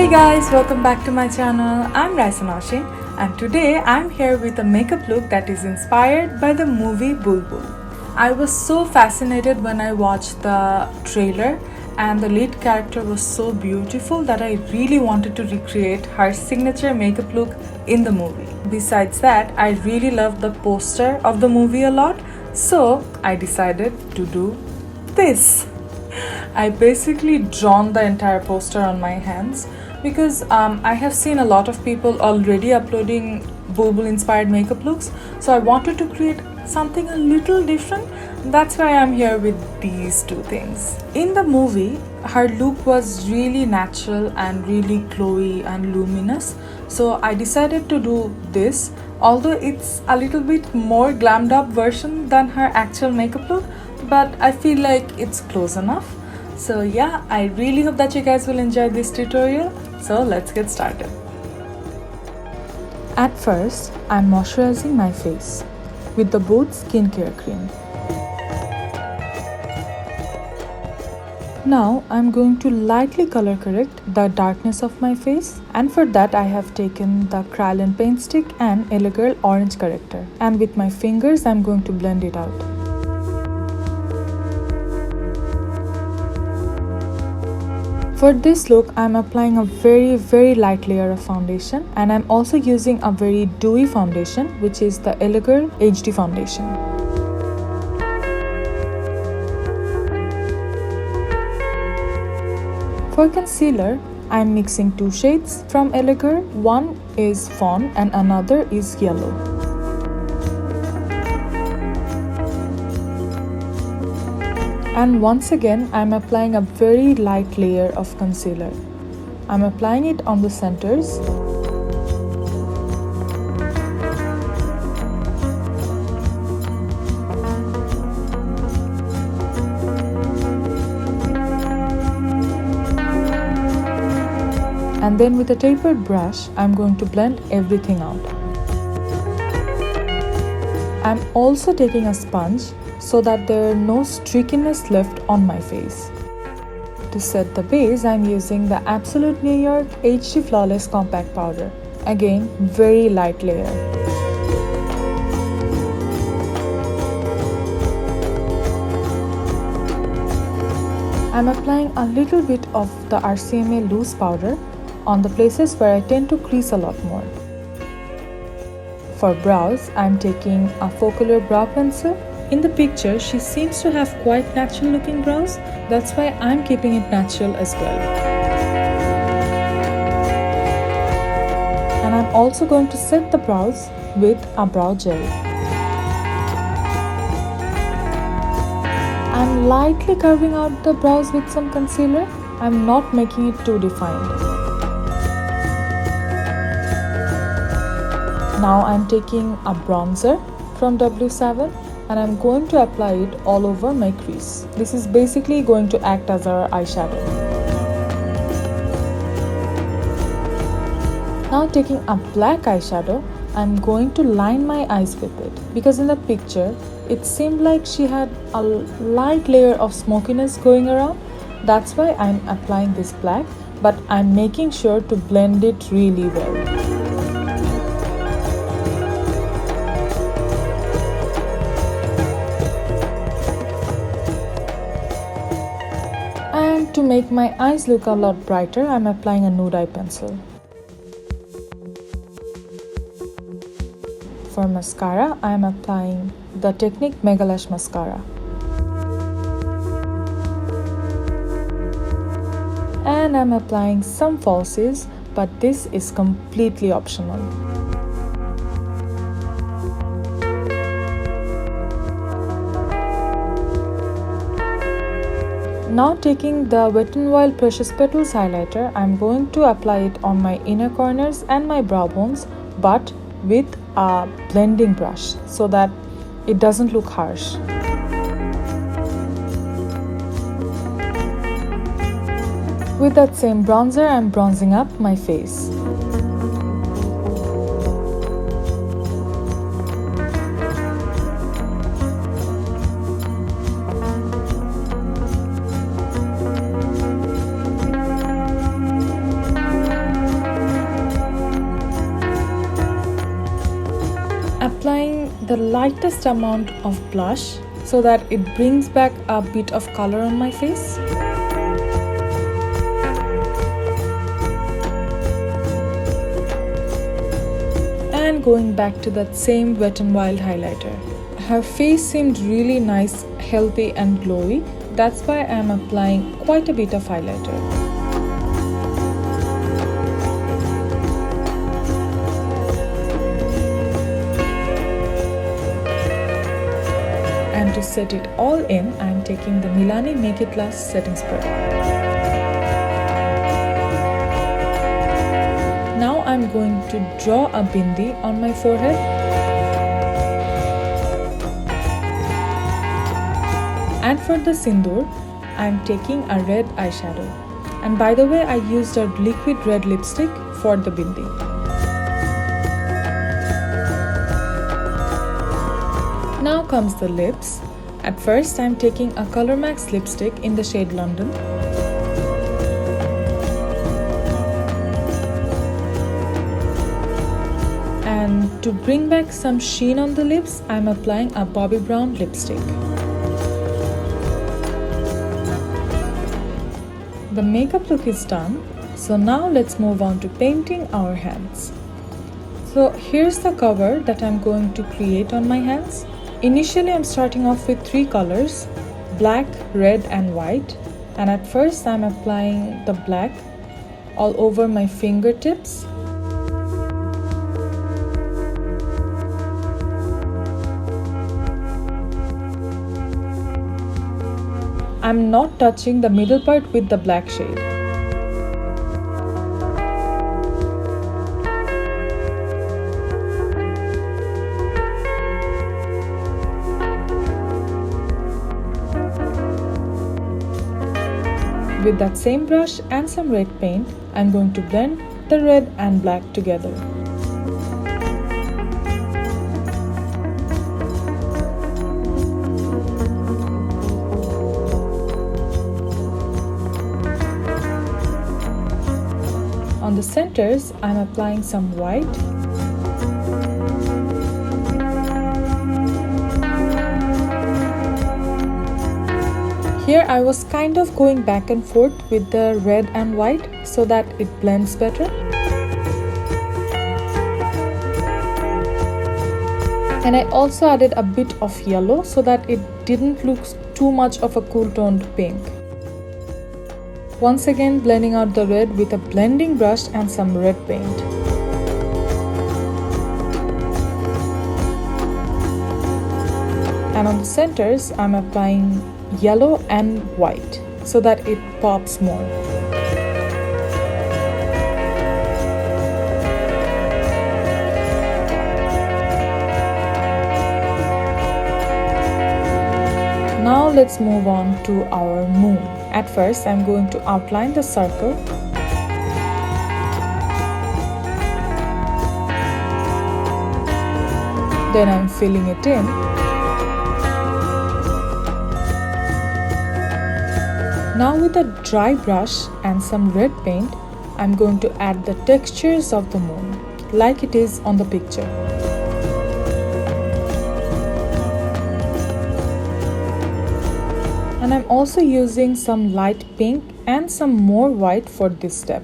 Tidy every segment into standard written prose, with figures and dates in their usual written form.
Hey guys, welcome back to my channel. I'm Raisa Naushin and today I'm here with a makeup look that is inspired by the movie Bulbbul. I was so fascinated when I watched the trailer and the lead character was so beautiful that I really wanted to recreate her signature makeup look in the movie. Besides that, I really loved the poster of the movie a lot, so I decided to do this. I basically drawn the entire poster on my hands because I have seen a lot of people already uploading Bulbbul inspired makeup looks, so I wanted to create something a little different. That's why I'm here with these two things. In the movie, her look was really natural and really glowy and luminous, so I decided to do this, although it's a little bit more glammed up version than her actual makeup look, but I feel like it's close enough. So yeah, I really hope that you guys will enjoy this tutorial. So let's get started. At first, I'm moisturizing my face with the Boots skincare cream. Now I'm going to lightly color correct the darkness of my face, and for that I have taken the Kryolan paint stick and LA Girl orange corrector, and with my fingers I'm going to blend it out. For this look, I'm applying a very light layer of foundation, and I'm also using a very dewy foundation, which is the LA Girl HD foundation. For concealer, I'm mixing two shades from LA Girl. One is Fawn and another is yellow. And once again, I'm applying a very light layer of concealer. I'm applying it on the centers. And then with a tapered brush, I'm going to blend everything out. I'm also taking a sponge so that there are no streakiness left on my face. To set the base, I'm using the Absolute New York HD Flawless Compact Powder. Again, very light layer. I'm applying a little bit of the RCMA loose powder on the places where I tend to crease a lot more. For brows, I'm taking a FOCALLURE brow pencil. In the picture, she seems to have quite natural looking brows. That's why I'm keeping it natural as well. And I'm also going to set the brows with a brow gel. I'm lightly curving out the brows with some concealer. I'm not making it too defined. Now I'm taking a bronzer from W7 and I'm going to apply it all over my crease. This is basically going to act as our eyeshadow. Now taking a black eyeshadow, I'm going to line my eyes with it, because in the picture it seemed like she had a light layer of smokiness going around. That's why I'm applying this black, but I'm making sure to blend it really well. And to make my eyes look a lot brighter, I'm applying a nude eye pencil. For mascara, I'm applying the Technic Megalash mascara. And I'm applying some falsies, but this is completely optional. Now taking the Wet n Wild Precious Petals highlighter, I'm going to apply it on my inner corners and my brow bones, but with a blending brush so that it doesn't look harsh. With that same bronzer, I'm bronzing up my face. applying the lightest amount of blush so that it brings back a bit of color on my face. And going back to that same Wet n Wild highlighter. Her face seemed really nice, healthy and glowy. That's why I am applying quite a bit of highlighter. And to set it all in, I am taking the Milani Make It Last setting spray. Now I am going to draw a bindi on my forehead. And for the sindoor, I am taking a red eyeshadow. And by the way, I used a liquid red lipstick for the bindi. Now comes the lips. At first, I am taking a Color Max lipstick in the shade London. And to bring back some sheen on the lips, I am applying a Bobbi Brown lipstick. The makeup look is done, so now let's move on to painting our hands. So here's the cover that I'm going to create on my hands. Initially I'm starting off with 3 colors, black, red and white. And at first I'm applying the black all over my fingertips. I'm not touching the middle part with the black shade. With that same brush and some red paint, I'm going to blend the red and black together. On the centers, I'm applying some white. Here I was kind of going back and forth with the red and white so that it blends better. And I also added a bit of yellow so that it didn't look too much of a cool toned pink. Once again blending out the red with a blending brush and some red paint. And on the centers, I'm applying yellow and white so that it pops more. Now let's move on to our moon. At first, I'm going to outline the circle. Then I'm filling it in. Now with a dry brush and some red paint, I'm going to add the textures of the moon, like it is on the picture. And I'm also using some light pink and some more white for this step.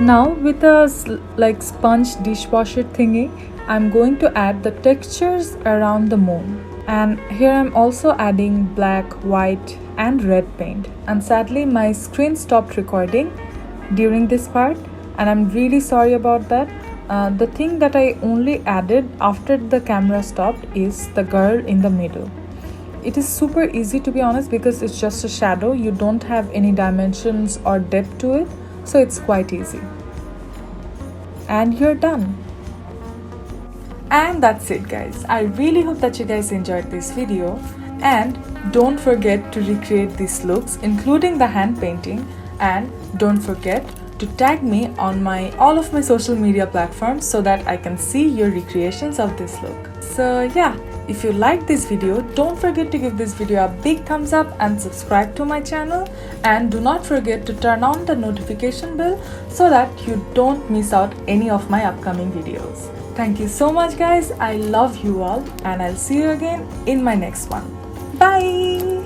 Now with a sponge dishwasher thingy, I'm going to add the textures around the moon. And here I'm also adding black, white and red paint. And sadly my screen stopped recording during this part and I'm really sorry about that. The thing that I only added after the camera stopped is the girl in the middle. It is super easy to be honest because it's just a shadow. You don't have any dimensions or depth to it, so it's quite easy. And you're done. And that's it guys. I really hope that you guys enjoyed this video, and don't forget to recreate these looks including the hand painting, and don't forget to tag me on all of my social media platforms so that I can see your recreations of this look. So yeah, if you like this video, don't forget to give this video a big thumbs up and subscribe to my channel, and do not forget to turn on the notification bell so that you don't miss out any of my upcoming videos. Thank you so much guys, I love you all, and I'll see you again in my next one. Bye!